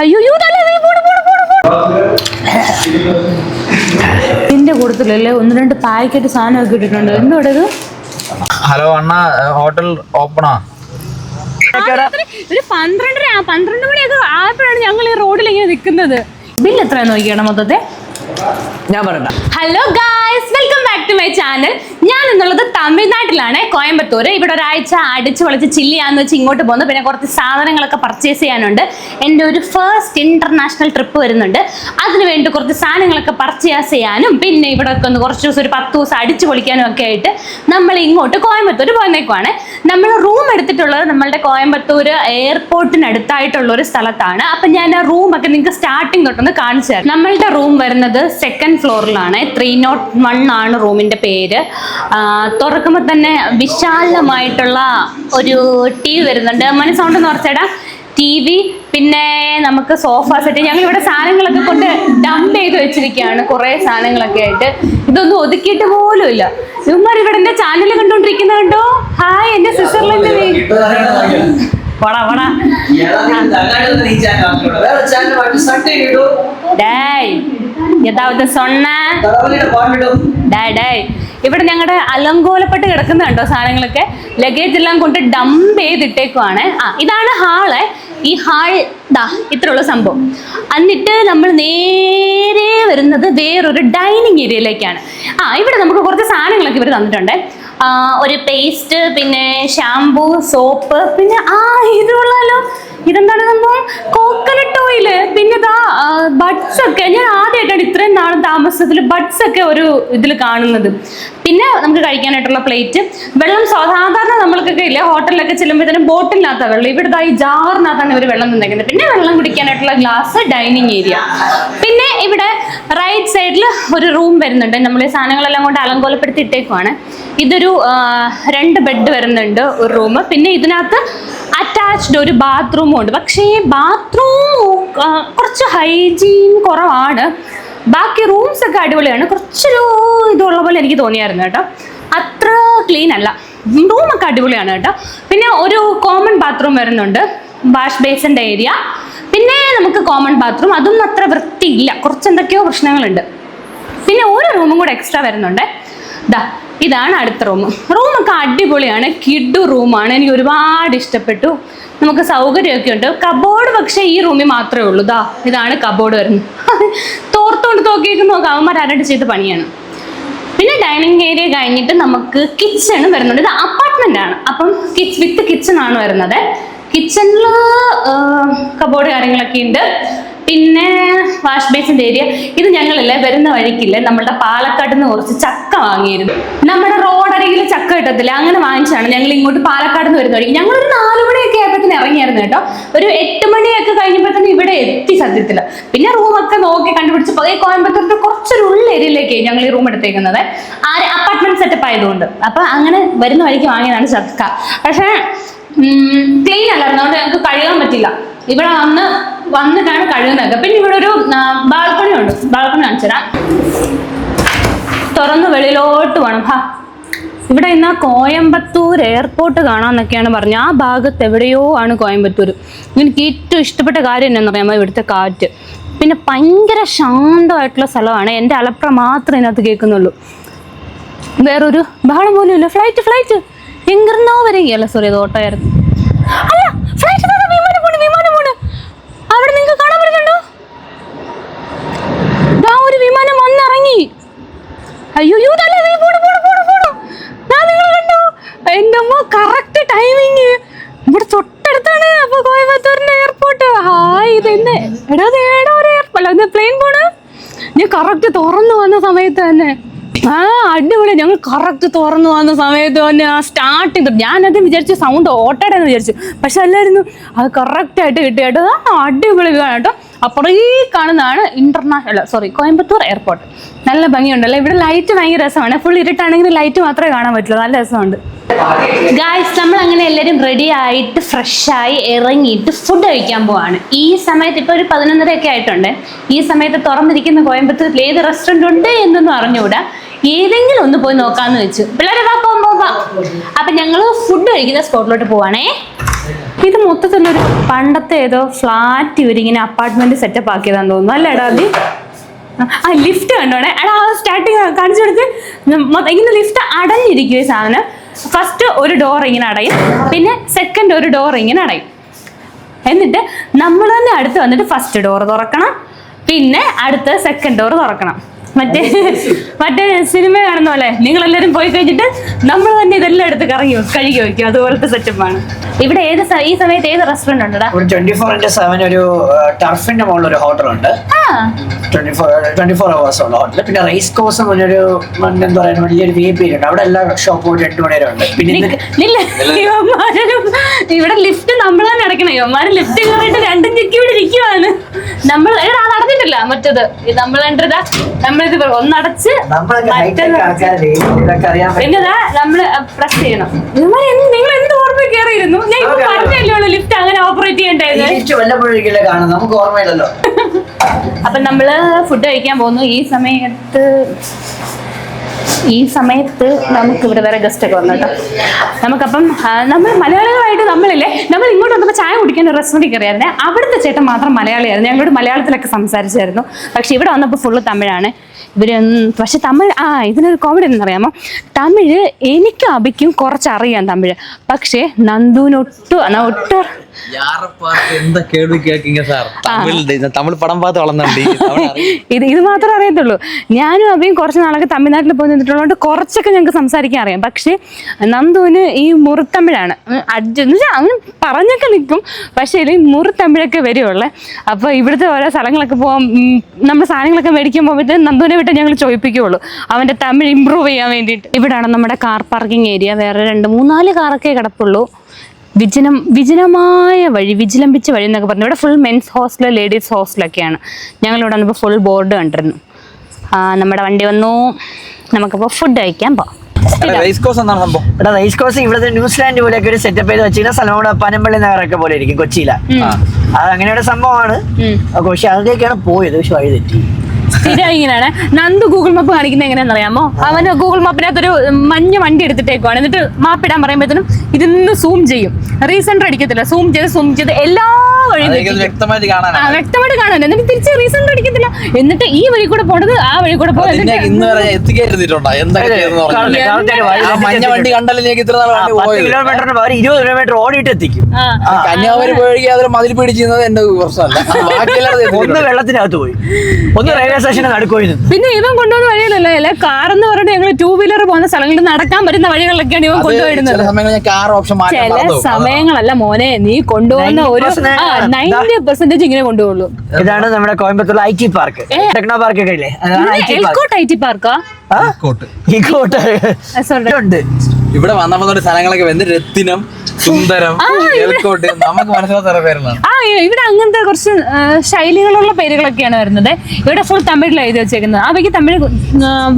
അയ്യോ എന്റെ കൂട്ടത്തിലല്ലേ 1-2 പാക്കറ്റ് സാധനമൊക്കെ ഇട്ടിട്ടുണ്ട്. എന്നോട് ഇത് ഹലോ അണ്ണ, ഹോട്ടൽ ഓപ്പണാ? ഒരു 12 മണിയൊക്കെ ആയപ്പോഴാണ് ഞങ്ങൾ ഈ റോഡിൽ ഇങ്ങനെ നിൽക്കുന്നത്. ബില്ല് എത്രയാന്ന് നോക്കിയാണ് മൊത്തത്തെ? ഞാൻ പറയണ്ട. Hello guys, welcome back to my channel. ഞാൻ എന്നുള്ളത് തമിഴ്നാട്ടിലാണ്, കോയമ്പത്തൂർ. ഇവിടെ ഒരാഴ്ച അടിച്ചു പൊളിച്ച് ചില്ലിയാന്ന് വെച്ച് ഇങ്ങോട്ട് പോകുന്നു. പിന്നെ കുറച്ച് സാധനങ്ങളൊക്കെ പർച്ചേസ് ചെയ്യാനുണ്ട്. എൻ്റെ ഒരു ഫസ്റ്റ് ഇന്റർനാഷണൽ ട്രിപ്പ് വരുന്നുണ്ട്. അതിന് വേണ്ടി കുറച്ച് സാധനങ്ങളൊക്കെ പർച്ചേസ് ചെയ്യാനും പിന്നെ ഇവിടെ ഒക്കെ ഒന്ന് കുറച്ച് ദിവസം, ഒരു 10 ദിവസം അടിച്ചു പൊളിക്കാനും ഒക്കെ ആയിട്ട് നമ്മൾ ഇങ്ങോട്ട് കോയമ്പത്തൂർ പോയേക്കുവാണ്. നമ്മൾ റൂം എടുത്തിട്ടുള്ളത് നമ്മളുടെ കോയമ്പത്തൂർ എയർപോർട്ടിനടുത്തായിട്ടുള്ള ഒരു സ്ഥലത്താണ്. അപ്പം ഞാൻ ആ റൂമൊക്കെ നിങ്ങൾക്ക് സ്റ്റാർട്ടിങ് തൊട്ടൊന്ന് കാണിച്ചു തരാം. നമ്മളുടെ റൂം വരുന്നത് 2nd ഫ്ലോറിലാണ്. 301 ആണ് റൂമിൻ്റെ പേര്. തുറക്കുമ്പോൾ തന്നെ വിശാലമായിട്ടുള്ള ഒരു TV വരുന്നുണ്ട്. മണി സൗണ്ട് എന്ന് പറഞ്ഞാൽ TV, പിന്നെ നമുക്ക് സോഫ സെറ്റ്. ഞങ്ങൾ ഇവിടെ സാധനങ്ങളൊക്കെ കൊണ്ട് ഡംപ് ചെയ്ത് വെച്ചിരിക്കുകയാണ്, കുറേ സാധനങ്ങളൊക്കെ ആയിട്ട്. ഇതൊന്നും ഒതുക്കിയിട്ട് പോലും ഇല്ല. ഇവന്മാർ ഇവിടെ എൻ്റെ ചാനൽ കണ്ടോണ്ടിരിക്കുന്നത് കണ്ടോ? ഹായ്, എൻ്റെ സ്വിറ്റ്സർലൻഡ് ഇവിടെ ഞങ്ങളുടെ അലങ്കോലപ്പെട്ട് കിടക്കുന്ന കണ്ടോ സാധനങ്ങളൊക്കെ. ലഗേജ് എല്ലാം കൊണ്ട് ഡംപ് ചെയ്തിട്ടേക്കുവാണ്. ഇതാണ് ഹാള്. ഈ ഹാൾ ഇത്രയുള്ള സംഭവം. എന്നിട്ട് നമ്മൾ നേരെ വരുന്നത് വേറൊരു ഡൈനിങ് ഏരിയയിലേക്കാണ്. ഇവിടെ നമുക്ക് കുറച്ച് സാധനങ്ങളൊക്കെ ഇവർ തന്നിട്ടുണ്ട്. ഒരു പേസ്റ്റ്, പിന്നെ ഷാംപൂ, സോപ്പ്, പിന്നെ ഇതുള്ളല്ലോ. ഇതെന്താണ് സംഭവം? Coconut oil. പിന്നെ ബഡ്സ് ഒക്കെ. ഞാൻ ആദ്യമായിട്ടാണ് ഇത്രയും നാളും താമസത്തിൽ ബഡ്സ് ഒക്കെ ഒരു ഇതിൽ കാണുന്നത്. പിന്നെ നമുക്ക് കഴിക്കാനായിട്ടുള്ള പ്ലേറ്റ്, വെള്ളം. സാധാരണ നമ്മൾക്കൊക്കെ ഇല്ല, ഹോട്ടലിലൊക്കെ ചെല്ലുമ്പോഴത്തേനും ബോട്ടിലിനകത്ത വെള്ളം. ഇവിടെ ഈ ജാറിനകത്താണ് ഇവർ വെള്ളം തന്നേക്കുന്നത്. പിന്നെ വെള്ളം കുടിക്കാനായിട്ടുള്ള ഗ്ലാസ്, ഡൈനിങ് ഏരിയ. പിന്നെ ഇവിടെ റൈറ്റ് സൈഡിൽ ഒരു റൂം വരുന്നുണ്ട്. നമ്മൾ ഈ സാധനങ്ങളെല്ലാം കൊണ്ട് അലങ്കോലപ്പെടുത്തി ഇട്ടേക്കുവാണ്. ഇതൊരു 2 ബെഡ് വരുന്നുണ്ട്, ഒരു റൂം. പിന്നെ ഇതിനകത്ത് അറ്റാച്ച്ഡ് ഒരു ബാത്റൂമും ഉണ്ട്. പക്ഷേ ഈ ബാത്റൂം കുറച്ച് ഹൈജീൻ കുറവാണ്. ബാക്കി റൂംസ് ഒക്കെ അടിപൊളിയാണ്. കുറച്ചൊരു ഇതുള്ള പോലെ എനിക്ക് തോന്നിയായിരുന്നു കേട്ടോ. അത്ര ക്ലീൻ അല്ല. റൂമൊക്കെ അടിപൊളിയാണ് കേട്ടോ. പിന്നെ ഒരു കോമൺ ബാത്റൂം വരുന്നുണ്ട്, വാഷ് ബേസിൻ്റെ ഏരിയ. പിന്നെ നമുക്ക് കോമൺ ബാത്റൂം, അതൊന്നും അത്ര വൃത്തിയില്ല, കുറച്ച് എന്തൊക്കെയോ പ്രശ്നങ്ങളുണ്ട്. പിന്നെ ഒരു റൂമും കൂടെ എക്സ്ട്രാ വരുന്നുണ്ട്. ഇതാണ് അടുത്ത റൂം. റൂമൊക്കെ അടിപൊളിയാണ്, കിഡു റൂമാണ്. എനിക്ക് ഒരുപാട് ഇഷ്ടപ്പെട്ടു. നമുക്ക് സൗകര്യമൊക്കെ ഉണ്ട്. കബോർഡ് പക്ഷേ ഈ റൂമിൽ മാത്രമേ ഉള്ളൂ. ഇതാണ് കബോർഡ് വരുന്നത്. തോർത്തോണ്ട് തോക്കിയൊക്കെ നോക്കാം, അവന്മാർ അരട്ട് ചെയ്ത പണിയാണ്. പിന്നെ ഡൈനിങ് ഏരിയ കഴിഞ്ഞിട്ട് നമുക്ക് കിച്ചൺ വരുന്നുണ്ട്. ഇത് അപ്പാർട്ട്മെന്റ് ആണ്, അപ്പം വിത്ത് കിച്ചൺ ആണ് വരുന്നത്. കിച്ചണിൽ കബോർഡ് കാര്യങ്ങളൊക്കെ ഉണ്ട്. പിന്നെ വാഷ് ബേസിൻ്റെ ഏരിയ. ഇത് ഞങ്ങളല്ലേ വരുന്ന വഴിക്കില്ലേ നമ്മളുടെ പാലക്കാട് നിന്ന് കുറച്ച് ചക്ക വാങ്ങിയിരുന്നു. നമ്മുടെ റോഡരികിൽ ചക്ക കിട്ടത്തില്ല, അങ്ങനെ വാങ്ങിച്ചാണ് ഞങ്ങൾ ഇങ്ങോട്ട് പാലക്കാട് നിന്ന് വരുന്ന വഴിക്ക്. ഞങ്ങളൊരു 4 മണിയൊക്കെ ആയപ്പോഴത്തേന് ഇറങ്ങിയായിരുന്നു കേട്ടോ. ഒരു 8 മണിയൊക്കെ കഴിഞ്ഞപ്പോഴത്തേന് ഇവിടെ എത്തി സത്യത്തില്. പിന്നെ റൂമൊക്കെ നോക്കി കണ്ടുപിടിച്ച് കോയമ്പത്തൂരിന്റെ കുറച്ചൊരു ഉള്ള ഏരിയയിലേക്ക് ഞങ്ങൾ ഈ റൂം എടുത്തേക്കുന്നത്. അപ്പാർട്ട്മെന്റ് സെറ്റപ്പ് ആയതുകൊണ്ട്. അപ്പൊ അങ്ങനെ വരുന്ന വഴിക്ക് വാങ്ങിയതാണ് ചക്ക. പക്ഷേ ക്ലീൻ അല്ലായിരുന്നു, അതുകൊണ്ട് ഞങ്ങൾക്ക് കഴുകാൻ പറ്റില്ല. ഇവിടെ വന്നിട്ടാണ് കഴുകുന്നത്. പിന്നെ ഇവിടെ ഒരു ബാൽക്കണി ഉണ്ട്, ബാൽക്കണി കാണിച്ചു തരാം. തുറന്ന് വെളിയിലോട്ട് വേണം. ഇവിടെ ഇന്ന് കോയമ്പത്തൂർ എയർപോർട്ട് കാണാന്നൊക്കെയാണ് പറഞ്ഞത്. ആ ഭാഗത്ത് എവിടെയോ ആണ് കോയമ്പത്തൂർ. എനിക്ക് ഏറ്റവും ഇഷ്ടപ്പെട്ട കാര്യം എന്നാന്ന് പറയാമോ, ഇവിടുത്തെ കാറ്റ്. പിന്നെ ഭയങ്കര ശാന്തമായിട്ടുള്ള സ്ഥലമാണ്. എൻ്റെ അലപ്ര മാത്രമേ ഇതിനകത്ത് കേൾക്കുന്നുള്ളൂ, വേറൊരു ബഹളം പോലും ഇല്ല. ഫ്ലൈറ്റ് എങ്കിരുന്നോ വരെയല്ല, സോറി അത് ഓട്ടോയായിരുന്നു. അല്ല, ഫ്ലൈറ്റ് വിമാനം പോണ്. അവിടെ നിങ്ങൾക്ക് കാണാൻ പറ്റുന്നുണ്ടോ? ഒരു വിമാനം വന്നിറങ്ങി. അയ്യോ നിങ്ങൾ കണ്ടോ? എൻ്റെ അമ്മ, കറക്റ്റ് ടൈമിങ്. ഇവിടെ തൊട്ടടുത്താണ് അപ്പൊ കോയമ്പത്തൂരിന്റെ എയർപോർട്ട്. ഇതെന്നെ ഒരു എയർപോർട്ട് പ്ലെയിൻ പോണ്. ഞാൻ കറക്റ്റ് തുറന്നു വന്ന സമയത്ത് തന്നെ. അടിപൊളി. ഞങ്ങൾ കറക്റ്റ് തുറന്നു വന്ന സമയത്ത് തന്നെ സ്റ്റാർട്ട് ചെയ്തു. ഞാനത് വിചാരിച്ചു സൗണ്ട് ഓട്ടയുടെ എന്ന് വിചാരിച്ചു, പക്ഷെ അല്ലായിരുന്നു. അത് കറക്റ്റായിട്ട് കിട്ടിയായിട്ട് അടിപൊളി കേട്ടോ. അപ്പുറം ഈ കാണുന്നതാണ് കോയമ്പത്തൂർ എയർപോർട്ട്. നല്ല ഭംഗിയുണ്ടല്ലോ. ഇവിടെ ലൈറ്റ് ഭയങ്കര രസമാണ്. ഫുൾ ഇരുട്ടാണെങ്കിൽ ലൈറ്റ് മാത്രമേ കാണാൻ പറ്റുള്ളൂ. നല്ല രസമുണ്ട്. ഗായ്സ്, നമ്മൾ അങ്ങനെ എല്ലാവരും റെഡി ആയിട്ട് ഫ്രഷായി ഇറങ്ങിയിട്ട് ഫുഡ് കഴിക്കാൻ പോവാണ്. ഈ സമയത്ത് ഇപ്പോൾ ഒരു 11:30 ഒക്കെ ആയിട്ടുണ്ട്. ഈ സമയത്ത് തുറന്നിരിക്കുന്ന കോയമ്പത്തൂരിൽ ഏത് റെസ്റ്റോറൻറ്റ് ഉണ്ട് എന്നൊന്നും അറിഞ്ഞുകൂടാ. ഏതെങ്കിലും ഒന്ന് പോയി നോക്കാമെന്ന് വെച്ചു. പിള്ളേരെ പോകാം. അപ്പം ഞങ്ങൾ ഫുഡ് കഴിക്കുന്ന സ്പോട്ടിലോട്ട് പോവാണേ. ഇത് മൊത്തത്തിലൊരു പണ്ടത്തെ ഏതോ ഫ്ലാറ്റ് ഇവരിങ്ങനെ അപ്പാർട്ട്മെന്റ് സെറ്റപ്പ് ആക്കിയതാന്ന് തോന്നുന്നു അല്ലേടാ അത്? ആ ലിഫ്റ്റ് കണ്ടോണേ എടാ സ്റ്റാർട്ടിങ് കാണിച്ചു കൊടുത്ത് ഇങ്ങനെ ലിഫ്റ്റ് അടഞ്ഞിരിക്കും ഈ സാധനം. ഫസ്റ്റ് ഒരു ഡോർ ഇങ്ങനെ അടയും, പിന്നെ സെക്കൻഡ് ഒരു ഡോർ ഇങ്ങനെ അടയും. എന്നിട്ട് നമ്മൾ തന്നെ അടുത്ത് വന്നിട്ട് ഫസ്റ്റ് ഡോർ തുറക്കണം, പിന്നെ അടുത്ത സെക്കൻഡ് ഡോർ തുറക്കണം. മറ്റേ സിനിമ കാണുന്ന പോലെ നിങ്ങളെല്ലാരും പോയി കഴിഞ്ഞിട്ട് നമ്മൾ തന്നെ ഇതെല്ലാം എടുത്ത് കഴുകി വയ്ക്കും. അതുപോലത്തെ സെറ്റപ്പാണ് ഇവിടെ. ഈ സമയത്ത് ഏത് റെസ്റ്റോറന്റ് ഉണ്ടോ? 24/7 ഒരു ടർഫിന്റെ മുകളിൽ ഒരു ഹോട്ടലുണ്ട്. 24 hours ഉള്ള ഹോട്ടൽ. പിന്നെ റേസ് കോഴ്സ് ഒരു എന്താ പറയുക വലിയൊരു VIP ഉണ്ട്. അവിടെ എല്ലാ ഷോപ്പും 8 മണി വരെ ഉണ്ട്. പിന്നെ ഇവിടെ ലിഫ്റ്റ് നമ്മൾ തന്നെ അടയ്ക്കണം. ഇവന്മാര് ലിഫ്റ്റ് കയറിയിട്ട് രണ്ടും ചെക്കി ഇവിടെ ഇരിക്കുവാണ്. നമ്മൾ നടന്നിട്ടില്ല മറ്റത് നമ്മളിത് ഒന്നടച്ച് പിന്നെതാ നമ്മള് പ്രസ് ചെയ്യണം. നിങ്ങൾ എന്ത് ഓർമ്മ കയറിയിരുന്നു? ഞാൻ ഇപ്പൊ പറഞ്ഞല്ലോ ലിഫ്റ്റ് അങ്ങനെ ഓപ്പറേറ്റ് ചെയ്യണ്ടായത്. നമുക്ക് ഓർമ്മയില്ലല്ലോ. അപ്പൊ നമ്മള് ഫുഡ് കഴിക്കാൻ പോകുന്നു. ഈ സമയത്ത് നമുക്ക് ഇവിടെ വേറെ ഗസ്റ്റ് ഒക്കെ വന്നു കേട്ടോ. നമുക്കപ്പം നമ്മൾ മലയാളികളായിട്ട് നമ്മൾ ഇങ്ങോട്ട് വന്നപ്പോൾ ചായ കുടിക്കാൻ ഒരു റെസ്റ്റോറൻറ്റിൽ കയറിയായിരുന്നേ. അവിടുത്തെ ചേട്ടൻ മാത്രം മലയാളിയായിരുന്നു. ഞങ്ങളോട് മലയാളത്തിലൊക്കെ സംസാരിച്ചായിരുന്നു. പക്ഷെ ഇവിടെ വന്നപ്പോൾ ഫുള്ള് തമിഴാണ്. പക്ഷെ തമിഴ് ഇതിനൊരു കോമഡി എന്നറിയാമോ? തമിഴ് എനിക്കും അബിക്കും കുറച്ചറിയാം തമിഴ്. പക്ഷേ നന്ദുവിനൊട്ടും ഇത് മാത്രമേ അറിയത്തുള്ളൂ. ഞാനും അബിയും കുറച്ച് നാളൊക്കെ തമിഴ്നാട്ടിൽ പോയി നിന്നിട്ടുള്ളതുകൊണ്ട് കുറച്ചൊക്കെ ഞങ്ങൾക്ക് സംസാരിക്കാൻ അറിയാം. പക്ഷെ നന്ദുവിന് ഈ മുറിത്തമിഴാണ്. അവൻ പറഞ്ഞൊക്കെ നിൽക്കും, പക്ഷേ ഈ മുറിത്തമിഴൊക്കെ വരുവുള്ളേ. അപ്പോൾ ഇവിടുത്തെ ഓരോ സ്ഥലങ്ങളൊക്കെ പോകാൻ നമ്മൾ സാധനങ്ങളൊക്കെ മേടിക്കാൻ പോകുമ്പോഴത്തേക്കും നന്ദുവിനെ വിട്ട് ഞങ്ങൾ ചോദിപ്പിക്കുകയുള്ളൂ അവൻ്റെ തമിഴ് ഇമ്പ്രൂവ് ചെയ്യാൻ വേണ്ടിയിട്ട്. ഇവിടെയാണ് നമ്മുടെ കാർ പാർക്കിംഗ് ഏരിയ. വേറെ 2-3-4 കാറൊക്കെ കിടപ്പുള്ളൂ. വിജനമായ വഴി, വിജിലംബിച്ച വഴി എന്നൊക്കെ പറഞ്ഞു. ഇവിടെ ഫുൾ മെൻസ് ഹോസ്റ്റൽ, ലേഡീസ് ഹോസ്റ്റലൊക്കെയാണ്. ഞങ്ങളിവിടെ വന്നപ്പോൾ ഫുൾ ബോർഡ് കണ്ടിരുന്നു. നമ്മുടെ വണ്ടി വന്നു. നമുക്കിപ്പോൾ ഫുഡ് കഴിക്കാൻ പോകാം. റേസ് കോഴ്സ് ഇവിടുത്തെ ന്യൂസിലാൻഡ് പോലെയൊക്കെ ഒരു സെറ്റപ്പ് ചെയ്ത് വെച്ചിരുന്ന സ്ഥലം പനമ്പള്ളി നഗറൊക്കെ പോലെ ഇരിക്കും കൊച്ചിയില. അത് അങ്ങനെയുള്ള സംഭവമാണ്. പക്ഷെ അതിലേക്കാണ് പോയത്. പക്ഷെ വഴി തെറ്റി. ഇങ്ങനെയാണ് നന്ദു ഗൂഗിൾ മാപ്പ് കാണിക്കുന്നത് എങ്ങനെയാണെന്ന് അറിയാമോ? അവന് ഗൂഗിൾ മാപ്പിനകത്തൊരു മഞ്ഞ വണ്ടി എടുത്തിട്ടേക്കുവാണ്. എന്നിട്ട് മാപ്പ് ഇടാൻ പറയുമ്പോഴത്തേനും ഇതിന്ന് സൂം ചെയ്യും. റീസെൻഡർ അടിക്കത്തില്ല. സൂം ചെയ്ത് എല്ലാ വഴിയും വ്യക്തമായിട്ട് കാണാൻ. എന്നിട്ട് തിരിച്ച് റീസെൻഡർ അടിക്കത്തില്ല. എന്നിട്ട് ഈ വഴി കൂടെ പോണത് ആ വഴി കൂടെ പോകും. കിലോമീറ്ററിന് 20 കിലോമീറ്റർ ഓടിയിട്ട് എത്തിക്കും. കന്യാകുമാരി പോയി അതിൽ മതിൽ പിടിച്ചിരുന്നത് എന്റെ പ്രശ്നമല്ല. ഒന്ന് വെള്ളത്തിനകത്ത് പോയി, ഒന്ന് റെയിൽവേ സ്റ്റേഷന് നടുക്കോയി. പിന്നെ ഇവൻ കൊണ്ടുവന്ന വഴികളല്ലേ കാറെന്ന് പറഞ്ഞിട്ട് ഞങ്ങൾ 2 വീലർ പോകുന്ന സ്ഥലങ്ങളിൽ നടക്കാൻ പറ്റുന്ന വഴികളിലൊക്കെയാണ് ഇവൻ കൊണ്ടുപോയിരുന്നത്. ചില സമയങ്ങളല്ല മോനെ, നീ കൊണ്ടുപോകുന്ന ഒരു 90% ഇങ്ങനെ കൊണ്ടുപോകുള്ളൂ. ഇതാണ് നമ്മുടെ Coimbatore IT park, techno park ഒക്കെ ഇല്ലേ? IT പാർക്കാ? ഇവിടെ വന്നപ്പോൾ സ്ഥലങ്ങളൊക്കെ വന്ന് രത്തിനം, സുന്ദരം, നമുക്ക് മനസ്സിലാത്ത പേരുകളാണ്. ഇവിടെ അങ്ങനത്തെ കുറച്ച് ശൈലികളുള്ള പേരുകളൊക്കെയാണ് വരുന്നത്. ഇവിടെ ഫുൾ തമിഴിലാണ് എഴുതി വെച്ചേക്കുന്നത്. അവയ്ക്ക് തമിഴ്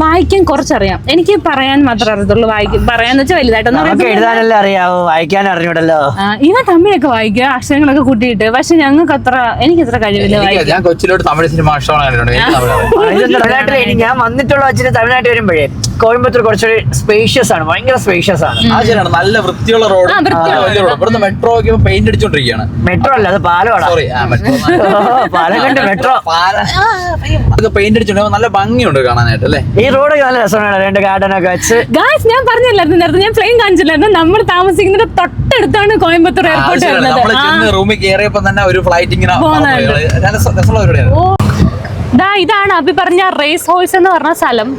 വായിക്കാൻ കുറച്ചറിയാം. എനിക്ക് പറയാൻ മാത്രമേ അറിയത്തുള്ളൂ. പറയാന്ന് വെച്ചാൽ വലുതായിട്ടൊന്നും എഴുതാനല്ലേ അറിയാവോ, വായിക്കാൻ അറിഞ്ഞൂടല്ലോ. ഇവ തമിഴൊക്കെ വായിക്കുക, അക്ഷരങ്ങളൊക്കെ കൂട്ടിയിട്ട്. പക്ഷെ ഞങ്ങൾക്ക് എനിക്ക് അത്ര കഴിവില്ല. ഞാൻ കൊച്ചിലോട്ട് തമിഴ് സിനിമ ഞാൻ വന്നിട്ടുള്ള വെച്ചിട്ട് തമിഴ്നാട്ടിൽ വരുമ്പോഴേ കോയമ്പത്തൂർ കുറച്ചൊരു സ്പേഷ്യസ് ആണ്, ഭയങ്കര സ്പേഷ്യസ് ആണ്. നല്ല വൃത്തിയുള്ള റോഡ്. ഇവിടുന്ന് മെട്രോ പെയിന്റ് അടിച്ചോണ്ടിരിക്കുകയാണ്. മെട്രോ അല്ല, അത് പാലമാണ്. പാലക്കാട് മെട്രോ പെയിന്റ് അടിച്ചോണ്ട് നല്ല ഭംഗിയുണ്ട് കാണാനായിട്ട് അല്ലേ? ഈ റോഡ് നല്ല രസമാണ്. 2 ഗാർഡനൊക്കെ വെച്ച്. ഞാൻ പറഞ്ഞില്ലായിരുന്നു നേരത്തെ, ഞാൻ പ്ലെയിൻ കാണിച്ചില്ലായിരുന്നു. നമ്മൾ താമസിക്കുന്നത് തൊട്ടടുത്താണ് കോയമ്പത്തൂർ എയർപോർട്ട് വരുന്നത്. റൂമിൽ കയറിയപ്പോ തന്നെ ഒരു ഫ്ലൈറ്റ് ഇങ്ങനെ ഇതാണ് അഭി പറഞ്ഞ റേസ് ഹോഴ്സ് എന്ന് പറഞ്ഞ സ്ഥലം.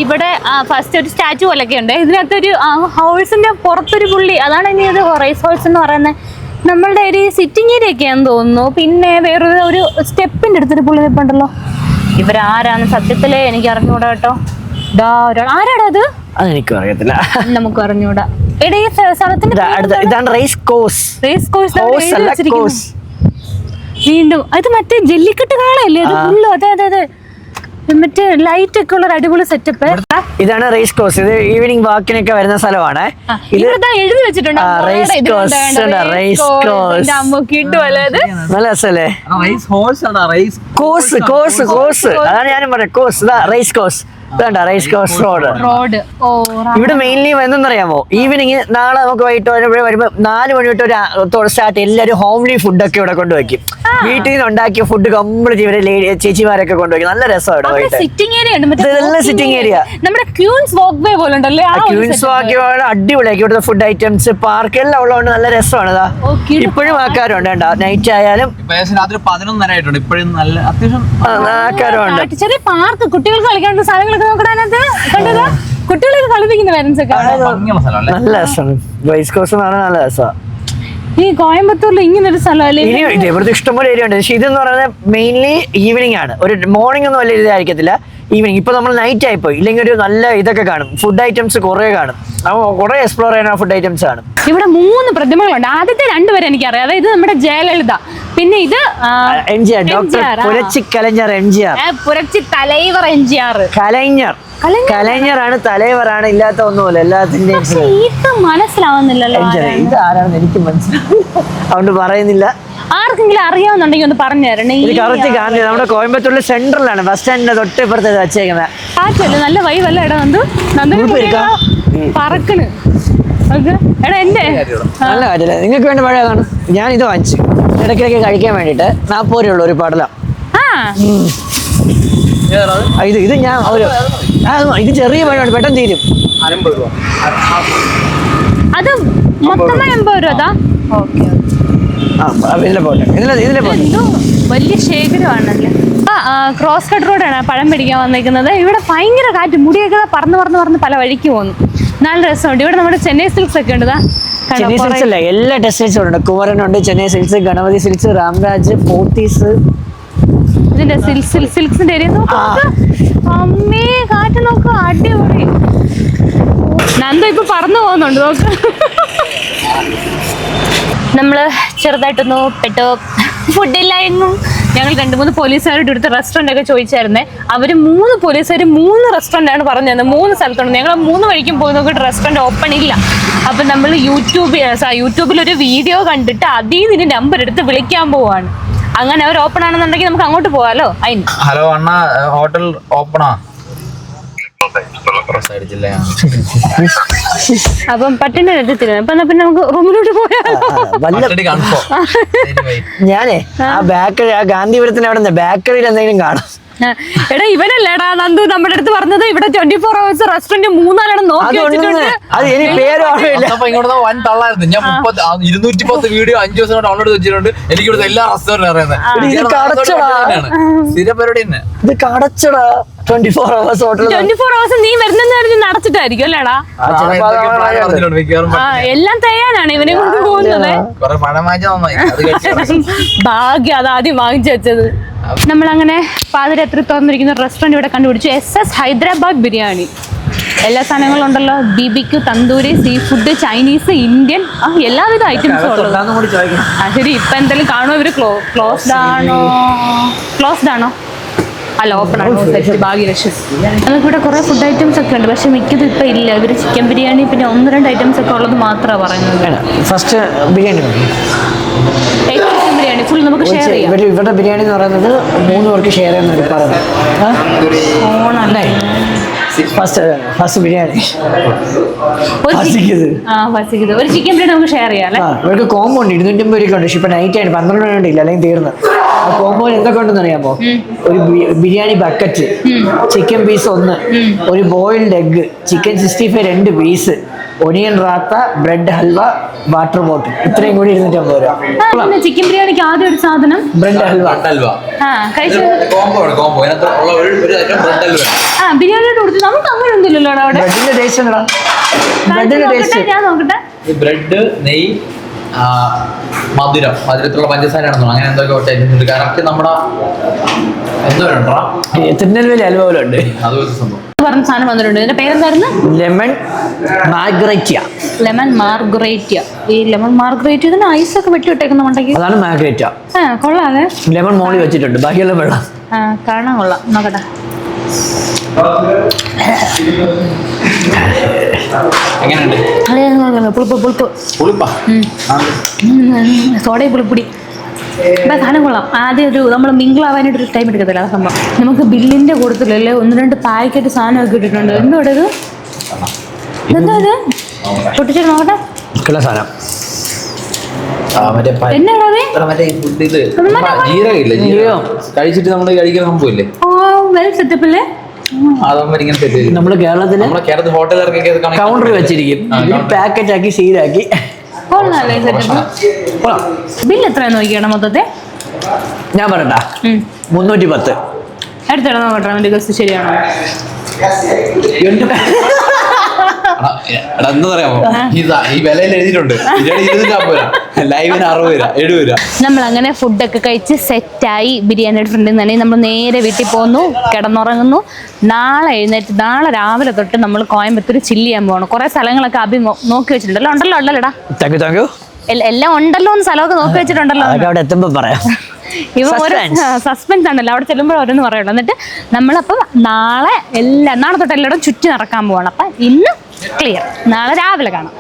ഇവിടെ ഫസ്റ്റ് ഒരു സ്റ്റാച്ചു പോലൊക്കെ ഉണ്ട്. ഇതിനകത്തൊരു ഹോഴ്സിന്റെ പുറത്തൊരു പുള്ളി, അതാണ് ഇനി ഇത് റേസ് ഹോഴ്സ് എന്ന് പറയുന്നത്. നമ്മളുടെ ഒരു സിറ്റിംഗ് ഏരിയ ഒക്കെയാന്ന് തോന്നുന്നു. പിന്നെ വേറൊരു സ്റ്റെപ്പിന്റെ അടുത്തൊരു പുള്ളി നിൽപ്പുണ്ടല്ലോ. ഇവരാരാന്ന് സത്യത്തില് എനിക്ക് അറിഞ്ഞൂടാ കേട്ടോ. ആരാടാ അത്? അതെനിക്കും അറിയത്തില്ല. നമുക്ക് അറിഞ്ഞൂടാ. ഇതാണ് റേസ് കോഴ്സ്. വീണ്ടും അത് മറ്റേ ജല്ലിക്കെട്ട് കാളയല്ലേ അത് ഫുള്ള്? അതെ മറ്റേ ലൈറ്റ് ഒക്കെ ഉള്ള അടിപൊളി സെറ്റപ്പ്. ഇതാണ് റേസ് കോഴ്സ്. ഇത് ഈവനിങ് വാക്കിനൊക്കെ വരുന്ന സ്ഥലമാണ്. എഴുതി വെച്ചിട്ടുണ്ട് നല്ല രസല്ലേ? അതാണ് ഞാനും പറയാം കോഴ്സ്. റേസ് കോഴ്സ് ഇതാണ്ട റൈസ് കോഴ്സ് റോഡ്. റോഡ്. ഓ ഇവിടെ മെയിൻലി എന്തെന്നറിയാമോ, ഈവനിങ് നാളെ നമുക്ക് വൈകിട്ട് വരുമ്പോൾ 4 മണി തൊട്ട് സ്റ്റാർട്ട് എല്ലാവരും ഹോംലി ഫുഡൊക്കെ ഇവിടെ കൊണ്ടുവയ്ക്കും. വീട്ടിൽ നിന്ന് ഉണ്ടാക്കിയ ഫുഡ് കംപ്ലീറ്റ് ഇവരെ ചേച്ചിമാരൊക്കെ കൊണ്ടുവയ്ക്കും. നല്ല രസമാണ് വൈകിട്ട്. സിറ്റിംഗ് ഏരിയ ഉണ്ട്, നല്ല സിറ്റിംഗ് ഏരിയ. നമ്മുടെ ക്യൂൻസ് വാക്ക് വേ പോലെ ഉണ്ടല്ലേ, ക്യൂൻസ് വാക്ക് അടിപൊളിയാക്കി. ഇവിടുത്തെ ഫുഡ് ഐറ്റംസ് പാർക്ക് എല്ലാം ഉള്ളതുകൊണ്ട് നല്ല രസമാണ്. ഇപ്പോഴും ആൾക്കാരുണ്ട് കേട്ടോ, നൈറ്റ് ആയാലും രാത്രി 11 ആയിട്ടുണ്ട്. ഇപ്പോഴും നല്ല അത്യാവശ്യം ആൾക്കാരുണ്ട്. ചെറിയ പാർക്ക്, കുട്ടികൾക്ക് കളിക്കാനുള്ള സാധനങ്ങളൊക്കെ നോക്കണത് കണ്ടതാ, കുട്ടികളൊക്കെ കളിപ്പിക്കുന്ന പേരൻസ് ഒക്കെ. നല്ല രസമാണ് റൈസ് കോഴ്സ് എന്ന് പറഞ്ഞാൽ, നല്ല രസമാണ്. ഈ കോയമ്പത്തൂരിൽ ഇങ്ങനെ ഒരു സ്ഥലമല്ലേ? ഇനി ഇവിടുത്തെ ഇഷ്ടംപോലെ ഏരിയ ഉണ്ട്. പക്ഷെ ഇതെന്ന് പറയുന്നത് മെയിൻലി ഈവനിങ് ആണ്. ഒരു മോർണിംഗ് ഒന്നും വലിയ ഇതായിരിക്കത്തില്ല, ഈവനിങ്. ഇപ്പൊ നമ്മൾ നൈറ്റ് ആയിപ്പോയി, ഇല്ലെങ്കിൽ ഒരു നല്ല ഇതൊക്കെ കാണും, ഫുഡ് ഐറ്റംസ് കുറെ കാണും. അപ്പോൾ കുറെ എക്സ്പ്ലോർ ചെയ്യാൻ ഫുഡ് ഐറ്റംസ് ആണ്. ഇവിടെ 3 പ്രതിമകളുണ്ട്. ആദ്യത്തെ 2 പേരെ എനിക്കറിയാം, അതായത് നമ്മുടെ ജയലളിത, പിന്നെ ഇത് എംജിആർ, ഡോക്ടർ പുരച്ചി കലഞ്ഞർ എംജിആർ, പുരച്ചി തലൈവർ എംജിആർ. കലഞ്ഞറാണ്, തലൈവറാണ്, ഇല്ലാത്ത ഒന്നുമില്ല എല്ലാത്തിന്റെയും. ഇത് മനസ്സിലാവുന്നില്ലല്ലോ ഇത് ആരാണെന്ന് എനിക്ക് മനസ്സിലാവും, അതുകൊണ്ട് പറയുന്നില്ല. ആർക്കെങ്കിലും അറിയാവുന്നുണ്ടെങ്കിൽ ഒന്ന് പറഞ്ഞു തരണേ. ഇത് കറക്റ്റ് ഗാന്ധി നമ്മുടെ കോയമ്പത്തൂരിലെ സെൻട്രലാണ്, ബസ് സ്റ്റാൻഡിന്റെ തൊട്ടിപ്പുറത്ത് വച്ചേക്കുന്നത്. കാറ്റല്ലേ, നല്ല വൈവല്ല എടാ. പറക്കണ് എടാ എന്റെ നല്ല കാര്യല്ലേ. നിങ്ങൾക്ക് വേണ്ടി മഴ കാണും. ഞാൻ ഇത് വാങ്ങിച്ചു ഇടയ്ക്കിടയ്ക്ക് കഴിക്കാൻ വേണ്ടിട്ട്. 40 രൂപ ഒരു പാടല. ഇത് ഞാൻ ഒരു ഇത് ചെറിയ പഴമാണ്, പെട്ടെന്ന് തീരും. 50 രൂപ. അത് മൊത്തമായി 80 രൂപ. ഇതിലെ പോട്ടെ, ഇതിലെ പോട്ടെ. വലിയ ശേഖരമാണല്ലേ. ക്രോസ് കട്ട് റോഡാണ് പഴം പിടിക്കാൻ വന്നിരിക്കുന്നത്. ഇവിടെ ഭയങ്കര കാറ്റ്, മുടിയൊക്കെ പറന്ന് പല വഴിക്ക് പോകുന്നു. നല്ല രസമുണ്ട്. ഇവിടെ നമ്മുടെ ചെന്നൈ സിൽക്സ് ഒക്കെ ഉണ്ട്. ചെന്നൈ സിൽക്സ് അല്ല, എല്ലാ ടെക്സ്റ്റൈൽസും ഉണ്ട്. കുമരനുണ്ട്, ചെന്നൈ സിൽക്സ്, ഗണപതി സിൽക്സ്, രാംരാജ്, പോത്തീസ്. ഇതിന്റെ സിൽക്സിന്റെ ഏരിയ അമ്മേ, കാറ്റ് നോക്ക്, അടിപൊളി. നന്ദ ഇപ്പൊ പറന്നു പോകുന്നുണ്ട് നോക്ക്. നമ്മള് ചെറുതായിട്ടൊന്ന് പെട്ടോ, ഫുഡില്ലായിരുന്നു. ഞങ്ങൾ 2-3 പോലീസുകാരോട് ഇവിടുത്തെ റെസ്റ്റോറൻ്റ് ഒക്കെ ചോദിച്ചായിരുന്നേ. അവര് 3 പോലീസുകാർ 3 റെസ്റ്റോറൻ്റ് ആണ് പറഞ്ഞു തന്നത്. 3 സ്ഥലത്തുണ്ട്. ഞങ്ങൾ 3 വഴിക്കും പോയി നോക്കിയിട്ട് റെസ്റ്റോറൻറ്റ് ഓപ്പൺ ഇല്ല. അപ്പം നമ്മൾ യൂട്യൂബിൽ ഒരു വീഡിയോ കണ്ടിട്ട് അതിൽ നിന്ന് നമ്പർ എടുത്ത് വിളിക്കാൻ പോവാണ്. അങ്ങനെ അവർ ഓപ്പൺ ആണെന്നുണ്ടെങ്കിൽ നമുക്ക് അങ്ങോട്ട് പോവാലോ. അതിന് ഹലോ അണ്ണ, ഹോട്ടൽ ഓപ്പണാ? അപ്പം പട്ടിന്റെ എത്തില്ല. അപ്പൊ പിന്നെ നമുക്ക് റൂമിലോട്ട് പോയാലോ? ഞാനേ ആ ബേക്കറി, ആ ഗാന്ധിപുരത്തിന് അവിടെ ബേക്കറിയിൽ എന്തെങ്കിലും കാണാം. എടാ ഇവനല്ലേടാ നന്ദു നമ്മുടെ അടുത്ത് പറഞ്ഞത് ഇവിടെ 24 hours റെസ്റ്റോറന്റ് 3-4 നോക്കി വെച്ചിട്ടുണ്ട്. വൻ തള്ളായിരുന്നു. ഞാൻ 210 വീഡിയോ 5 ദിവസം ഡൗൺലോഡ് വെച്ചിട്ടുണ്ട്. എനിക്ക് ഇവിടുത്തെ എല്ലാ റെസ്റ്റോറന്റ് അറിയുന്നത്. സ്ഥിര പരിപാടി തന്നെ. ഇത് കടച്ചടാ. 24 hours ഹോട്ടൽ. 24 hours നീ വരുന്ന നടച്ചിട്ടായിരിക്കും അല്ലേടാ? എല്ലാം തയ്യാറാണ് ഇവനെ കൊണ്ട് പോകുന്നത്. ഭാഗ്യം അതാദ്യം വാങ്ങിച്ചു വെച്ചത്. നമ്മളങ്ങനെ പാതിരാത്രി തുറന്നിരിക്കുന്ന റെസ്റ്റോറൻറ്റ് ഇവിടെ കണ്ടുപിടിച്ചു. SS ഹൈദരാബാദ് ബിരിയാണി. എല്ലാ സാധനങ്ങളും ഉണ്ടല്ലോ. BBQ, tandoori, sea food, Chinese, Indian, എല്ലാവിധ ഐറ്റംസും ഉള്ളത്. ശരി, ഇപ്പൊ എന്തെങ്കിലും കാണുമോ? ഇവര് ക്ലോസ്ഡ് ആണോ? അല്ല, ഓപ്പൺ ആണ്. ഭാഗ്യലക്ഷ്മി. നമുക്കിവിടെ കുറേ ഫുഡ് ഐറ്റംസ് ഒക്കെ ഉണ്ട്, പക്ഷെ മിക്കതും ഇപ്പം ഇല്ല. ഇവർ ചിക്കൻ ബിരിയാണി പിന്നെ 1-2 ഐറ്റംസ് ഒക്കെ ഉള്ളത് മാത്രമാണ് പറയുന്നത്. First biryani chicken biryani full നമുക്ക് ഷെയർ ചെയ്യാം. ഇവരുടെ ബിരിയാണി എന്ന് പറയുന്നത് 3 പേർക്ക് ഷെയർ ചെയ്യുന്ന ഓണല്ലേ. ഫസ്റ്റ് ബിരിയാണി ഒരു ചിക്കൻ ബിരിയാണി നമുക്ക് ഷെയർ ചെയ്യാം. ഇവർക്ക് കോമ്പോ ഉണ്ട്. 250 രൂപ ഉണ്ട്. പക്ഷെ ഇപ്പൊ നൈറ്റ് ആണ്, 12 മണി ഉണ്ടില്ല, അല്ലെങ്കിൽ തീർന്ന്. ആ കോമ്പോയിൽ എന്തൊക്കെ ഉണ്ടെന്ന് അറിയാമോ? ഒരു ബിരിയാണി ബക്കറ്റ്, ചിക്കൻ പീസ് 1, ഒരു boiled egg, chicken 65 2 piece, onion റാത്ത, ബ്രെഡ് ഹൽവ, വാട്ടർ ബോട്ടിൽ. ഇത്രയും കൂടി 250 രൂപ. ചിക്കൻ ബിരിയാണിക്ക് ആദ്യം ഒരു സാധനം ബ്രെഡ് ഹൽവ. ബിരിയാണിയോട് കൊടുത്തു. നമുക്ക് അങ്ങനെ ഒന്നുമില്ലല്ലോ അവിടെ. ബ്രെഡിന്റെ ടേസ്റ്റ് ഉണ്ടോ? ബ്രെഡിന്റെ ടേസ്റ്റ് ഞാൻ നോക്കട്ടെ. ബ്രെഡ്, നെയ്, മധുരത്തിലുള്ള പഞ്ചസാരയാണെന്നോ അങ്ങനെ എന്തൊക്കെ ടേസ്റ്റ്. കറക്റ്റ് നമ്മുടെ എന്തോ തിരുനെൽവേലി ഹൽവ പോലെ ഉണ്ട്. അതുപോലത്തെ സംഭവം പറഞ്ഞ സാധനം വന്നിട്ടുണ്ട്. ഇതിന്റെ പേരെന്തായിരുന്നു? ലെമൺ മാർഗരേറ്റ. ഈ ലെമൺ മാർഗരേറ്റ ഇതിന് ഐസ് ഒക്കെ വെട്ടി വിട്ടേക്കുന്ന മണ്ടയ്ക്ക്. അതാണ് മാർഗരേറ്റ. കൊള്ളാതെ ലെമൺ മോളി വെച്ചിട്ടുണ്ട്, ബാക്കിയെല്ലാം വെള്ളം. കാണാൻ കൊള്ളാം. നോക്കട്ടെ. എങ്ങനെയുണ്ട്? സോഡയും പുളിപ്പൊടി. അപ്പം സാധനം കൊള്ളാം. ആദ്യം ഒരു നമ്മൾ മിങ്കിളാവാനായിട്ട് ഒരു ടൈം എടുക്കത്തില്ല ആ സംഭവം. നമുക്ക് ബില്ലിന്റെ കൂട്ടത്തിലല്ലേ 1-2 പാക്കറ്റ് സാധനമൊക്കെ ഇട്ടിട്ടുണ്ട്. എന്തോടെ ഇത്? എന്താ ഇത്? പൊട്ടിച്ചിട്ട് നോക്കട്ടെ. സാധനം എന്നാടാ ജീരകമില്ല, ജീരകം കഴിച്ചിട്ട് നമ്മള് കഴിക്കുന്ന സംഭവമില്ലേ, വെൽ സെറ്റപ്പില്ലേ? അതാകുമ്പോ ഇങ്ങനെ സെറ്റ് ചെയ്യും. നമ്മള് കേരളത്തില് ഹോട്ടലുകാർക്കൊക്കെ കൗണ്ടർ വെച്ചിരിക്കും, പാക്കറ്റ് ആക്കി സീലാക്കി. കൊള്ളാല്ലേ സെറ്റപ്പ്? ബില്ല് എത്രയാന്ന് നോക്കിയാണ് മൊത്തത്തെ? ഞാൻ പറയട്ടാ, 310. എടുത്തിടാൻ നോക്കട്ടെ അവന്റെ ഗസ്റ്റ് ശരിയാണോ? എന്താ പറയാമോ, ഈ വിലയിൽ എഴുതിയിട്ടുണ്ട് ലൈവിന് 60 രൂപ 70 രൂപ. നമ്മൾ അങ്ങനെ ഫുഡൊക്കെ കഴിച്ച് സെറ്റായി ബിരിയാണിയുടെ ഫ്രണ്ടിൽ നിന്ന് തന്നെ നമ്മൾ നേരെ വീട്ടിൽ പോന്നു, കിടന്നുറങ്ങുന്നു. നാളെ എഴുന്നേറ്റ് നാളെ രാവിലെ തൊട്ട് നമ്മൾ കോയമ്പത്തൂർ ചില്ല് ചെയ്യാൻ പോകണം. കുറെ സ്ഥലങ്ങളൊക്കെ നോക്കി വെച്ചിട്ടുണ്ടല്ലോ. ഉണ്ടല്ലോടാ, എല്ലാം ഉണ്ടല്ലോ, സ്ഥലമൊക്കെ നോക്കി വെച്ചിട്ടുണ്ടല്ലോ. അവിടെ എത്തുമ്പോ പറയാം. ഇവ ഒരു സസ്പെൻസ് ആണല്ലോ, അവിടെ ചെല്ലുമ്പോൾ ഓരോന്ന് പറയുള്ളൂ. എന്നിട്ട് നമ്മളപ്പം നാളെ തൊട്ട് എല്ലായിടും ചുറ്റി നടക്കാൻ പോവാണ്. അപ്പം ഇന്ന് ക്ലിയർ, നാളെ രാവിലെ കാണാം.